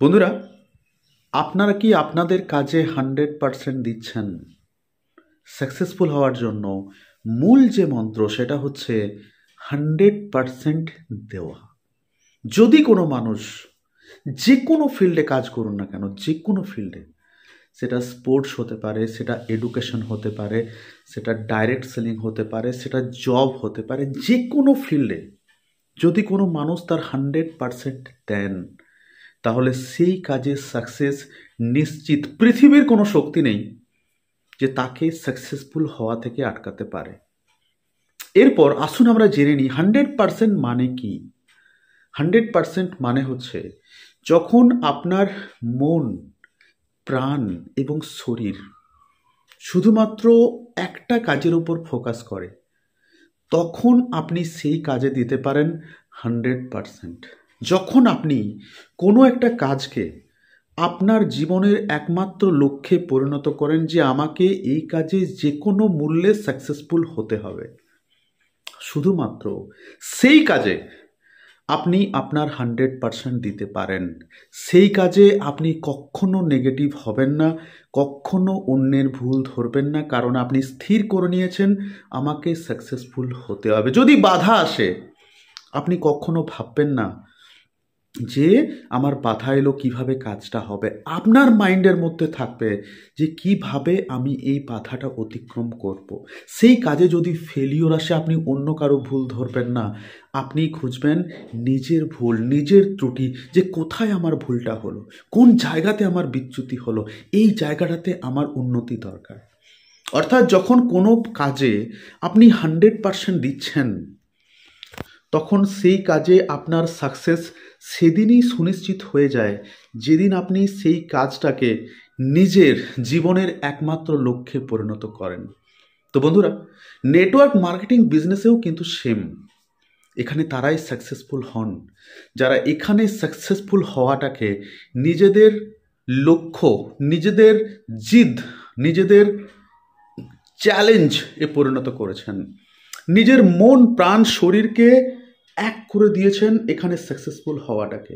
বন্ধুরা, আপনারা কি আপনাদের কাজে 100% দিচ্ছেন? সাকসেসফুল হওয়ার জন্য মূল যে মন্ত্র সেটা হচ্ছে 100% দেওয়া। যদি কোনো মানুষ যে কোনো ফিল্ডে কাজ করুন না কেন, যে কোনো ফিল্ডে, সেটা স্পোর্টস হতে পারে, সেটা এডুকেশন হতে পারে, সেটা ডাইরেক্ট সেলিং হতে পারে, সেটা জব হতে পারে, যে কোনো ফিল্ডে যদি কোনো মানুষ তার 100% দেন, তাহলে সেই কাজের সাকসেস নিশ্চিত। পৃথিবীর কোনো শক্তি নেই যে তাকে সাকসেসফুল হওয়া থেকে আটকাতে পারে। এরপর আসুন আমরা জেনে নিই 100% মানে কি। 100% মানে হচ্ছে যখন আপনার মন, প্রাণ এবং শরীর শুধুমাত্র একটা কাজের উপর ফোকাস করে, তখন আপনি সেই কাজে দিতে পারেন 100%। যখন আপনি কোনো একটা কাজকে আপনার জীবনের একমাত্র লক্ষ্যে পরিণত করেন যে আমাকে এই কাজে যে কোনো মূল্যে সাকসেসফুল হতে হবে, শুধুমাত্র সেই কাজে আপনি আপনার 100% দিতে পারেন। সেই কাজে আপনি কখনো নেগেটিভ হবেন না, কখনো অন্যের ভুল ধরবেন না, কারণ আপনি স্থির করে নিয়েছেন আমাকে সাকসেসফুল হতে হবে। যদি বাধা আসে, আপনি কখনো ভাববেন না যে আমার বাধা এলো, কিভাবে কাজটা হবে। আপনার মাইন্ডের মধ্যে থাকবে যে কিভাবে আমি এই বাধাটা অতিক্রম করব। সেই কাজে যদি ফেলিওর আসে, আপনি অন্য কারো ভুল ধরবেন না, আপনি খুঁজবেন নিজের ভুল, নিজের ত্রুটি, যে কোথায় আমার ভুলটা হলো, কোন জায়গাতে আমার বিচ্যুতি হলো, এই জায়গাটাতে আমার উন্নতি দরকার। অর্থাৎ যখন কোনো কাজে আপনি 100% দিচ্ছেন, তখন সেই কাজে আপনার সাকসেস সেদিনই সুনিশ্চিত হয়ে যায় যেদিন আপনি সেই কাজটাকে নিজের জীবনের একমাত্র লক্ষ্যে পরিণত করেন। তো বন্ধুরা, নেটওয়ার্ক মার্কেটিং বিজনেসেও কিন্তু সেম। এখানে তারাই সাকসেসফুল হন যারা এখানে সাকসেসফুল হওয়াটাকে নিজেদের লক্ষ্য, নিজেদের জিদ, নিজেদের চ্যালেঞ্জ এ পরিণত করেছেন, নিজের মন, প্রাণ, শরীরকে এক করে দিয়েছেন এখানে সাকসেসফুল হওয়াটাকে।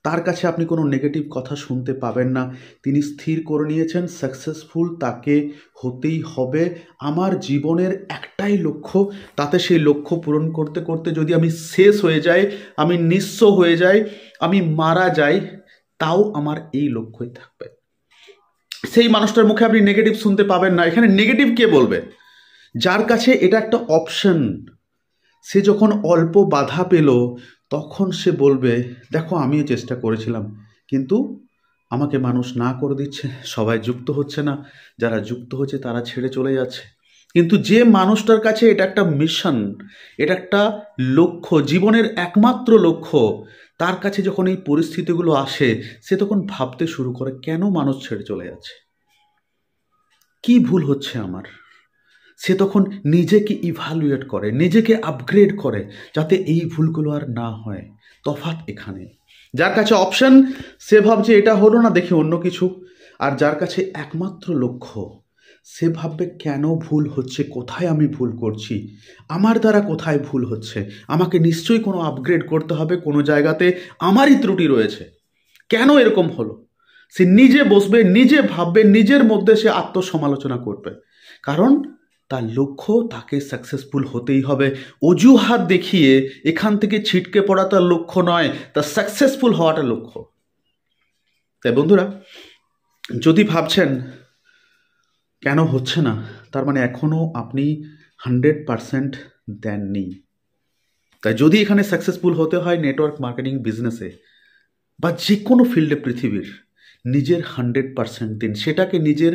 তার কাছে আপনি কোনো নেগেটিভ কথা শুনতে পাবেন না। তিনি স্থির করে নিয়েছেন সাকসেসফুল তাকে হতেই হবে। আমার জীবনের একটাই লক্ষ্য, তাতে সেই লক্ষ্য পূরণ করতে করতে যদি আমি শেষ হয়ে যাই, আমি নিঃস্ব হয়ে যাই, আমি মারা যাই, তাও আমার এই লক্ষ্যই থাকবে। সেই মানুষটার মুখে আপনি নেগেটিভ শুনতে পাবেন না। এখানে নেগেটিভ কে বলবে? যার কাছে এটা একটা অপশন। সে যখন অল্প বাধা পেল, তখন সে বলবে, দেখো আমিও চেষ্টা করেছিলাম, কিন্তু আমাকে মানুষ না করে দিচ্ছে, সবাই যুক্ত হচ্ছে না, যারা যুক্ত হচ্ছে তারা ছেড়ে চলে যাচ্ছে। কিন্তু যে মানুষটার কাছে এটা একটা মিশন, এটা একটা লক্ষ্য, জীবনের একমাত্র লক্ষ্য, তার কাছে যখন এই পরিস্থিতিগুলো আসে, সে তখন ভাবতে শুরু করে, কেন মানুষ ছেড়ে চলে যাচ্ছে, কি ভুল হচ্ছে আমার। সে তখন নিজেকে ইভ্যালুয়েট করে, নিজেকে আপগ্রেড করে, যাতে এই ভুলগুলো আর না হয়। তফাৎ এখানে, যার কাছে অপশন সে ভাবছে এটা হলো না, দেখি অন্য কিছু। আর যার কাছে একমাত্র লক্ষ্য, সে ভাববে কেন ভুল হচ্ছে, কোথায় আমি ভুল করছি, আমার দ্বারা কোথায় ভুল হচ্ছে, আমাকে নিশ্চয়ই কোনো আপগ্রেড করতে হবে, কোনো জায়গাতে আমারই ত্রুটি রয়েছে, কেন এরকম হলো। সে নিজে বসবে, নিজে ভাববে, নিজের মধ্যে সে আত্মসমালোচনা করবে, কারণ তার লক্ষ্য তাকে সাকসেসফুল হতেই হবে। অজুহাত দেখিয়ে এখান থেকে ছিটকে পড়া তার লক্ষ্য নয়, তার সাকসেসফুল হওয়াটা লক্ষ্য। তাই বন্ধুরা, যদি ভাবছেন কেন হচ্ছে না, তার মানে এখনও আপনি 100% দেননি। তাই যদি এখানে সাকসেসফুল হতে হয় নেটওয়ার্ক মার্কেটিং বিজনেসে বা যে কোনো ফিল্ডে পৃথিবীর, নিজের 100% দিন, সেটাকে নিজের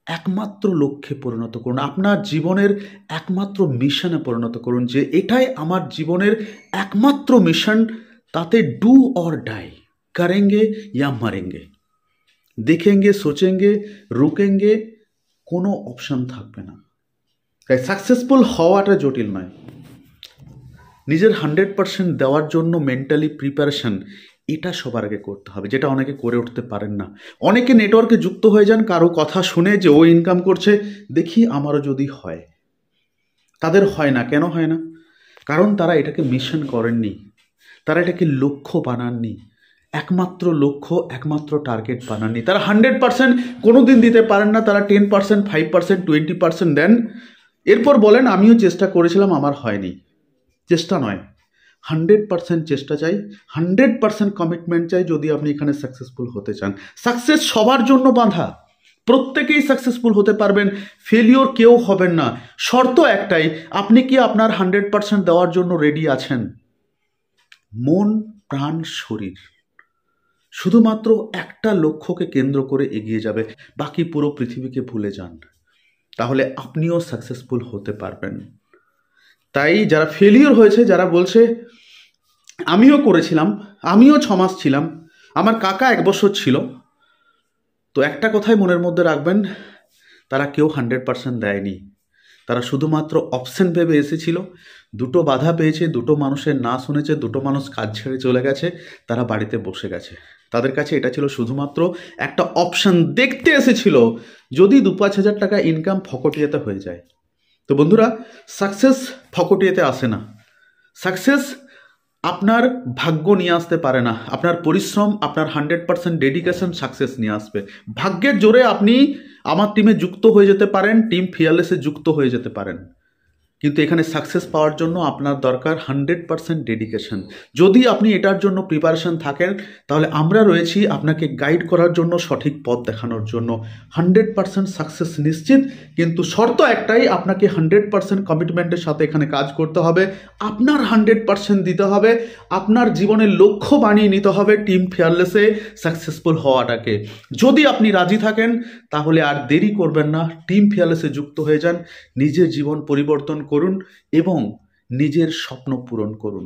একমাত্র লক্ষ্যে পরিণত করুন, আপনার জীবনের একমাত্র মিশনে পরিণত করুন, যে এটাই আমার জীবনের একমাত্র মিশন। তাতে ডু অর ডাই, করেঙ্গে ইয়া মারেঙ্গে, দেখেঙ্গে, সোচেঙ্গে, রুকেঙ্গে, কোনো অপশন থাকবে না। তাই সাকসেসফুল হওয়াটা জটিল নয়, নিজের 100% দেওয়ার জন্য মেন্টালি প্রিপারেশন, এটা সবার আগে করতে হবে, যেটা অনেকে করে উঠতে পারেন না। অনেকে নেটওয়ার্কে যুক্ত হয়ে যান কারো কথা শুনে যে ও ইনকাম করছে, দেখি আমারও যদি হয়। তাদের হয় না। কেন হয় না? কারণ তারা এটাকে মিশন করেননি, তারা এটাকে লক্ষ্য বানাননি। একমাত্র লক্ষ্য, একমাত্র টার্গেট বানাননি। তারা 100% কোনো দিন দিতে পারেন না, তারা 10%, 5%, 20% দেন, এরপর বলেন আমিও চেষ্টা করেছিলাম আমার হয়নি। চেষ্টা নয়, 100% চেষ্টা চাই, 100% কমিটমেন্ট চাই যদি আপনি এখানে সাকসেসফুল হতে চান। সাকসেস সবার জন্য বাঁধা, প্রত্যেকেই সাকসেসফুল হতে পারবেন, ফেলিওর কেউ হবেন না। শর্ত একটাই, আপনি কি আপনার 100% দেওয়ার জন্য রেডি আছেন? মন, প্রাণ, শরীর শুধুমাত্র একটা লক্ষ্যকে কেন্দ্র করে এগিয়ে যাবে, বাকি পুরো পৃথিবীকে ভুলে যান, তাহলে আপনিও সাকসেসফুল হতে পারবেন। তাই যারা ফেলিওর হয়েছে, যারা বলছে আমিও করেছিলাম, আমিও 6 মাস ছিলাম, আমার কাকা 1 বছর ছিল, তো একটা কথাই মনের মধ্যে রাখবেন, তারা কেউ 100% দেয়নি। তারা শুধুমাত্র অপশন ভেবে এসেছিল, দুটো বাধা পেয়েছে, দুটো মানুষের না শুনেছে, দুটো মানুষ কাজ ছেড়ে চলে গেছে, তারা বাড়িতে বসে গেছে। তাদের কাছে এটা ছিল শুধুমাত্র একটা অপশন, দেখতে এসেছিল যদি 2-5 হাজার টাকা ইনকাম ফকটিয়াতে হয়ে যায়। তো বন্ধুরা, সাকসেস ফকটিয়াতে আসে না। সাকসেস আপনার ভাগ্য নিয়ে আসতে পারে না, আপনার পরিশ্রম, আপনার 100% ডেডিকেশন সাকসেস নিয়ে আসবে। ভাগ্যের জোরে আপনি আমার টিমে যুক্ত হয়ে যেতে পারেন, টিম ফিয়ারলেসে যুক্ত হয়ে যেতে পারেন, কিন্তু এখানে সাকসেস পাওয়ার জন্য আপনার দরকার 100% ডেডিকেশন। যদি আপনি এটার জন্য প্রিপারেশন থাকেন, তাহলে আমরা রয়েছি আপনাকে গাইড করার জন্য, সঠিক পথ দেখানোর জন্য। 100% সাকসেস নিশ্চিত, কিন্তু শর্ত একটাই, আপনাকে 100% কমিটমেন্টের সাথে এখানে কাজ করতে হবে, আপনার 100% দিতে হবে, আপনার জীবনের লক্ষ্য বানিয়ে নিতে হবে টিম ফেয়ারলেসে সাকসেসফুল হওয়াটাকে। যদি আপনি রাজি থাকেন তাহলে আর দেরি করবেন না, টিম ফেয়ারলেসে যুক্ত হয়ে যান, নিজের জীবন পরিবর্তন করুন এবং নিজের স্বপ্ন পূরণ করুন।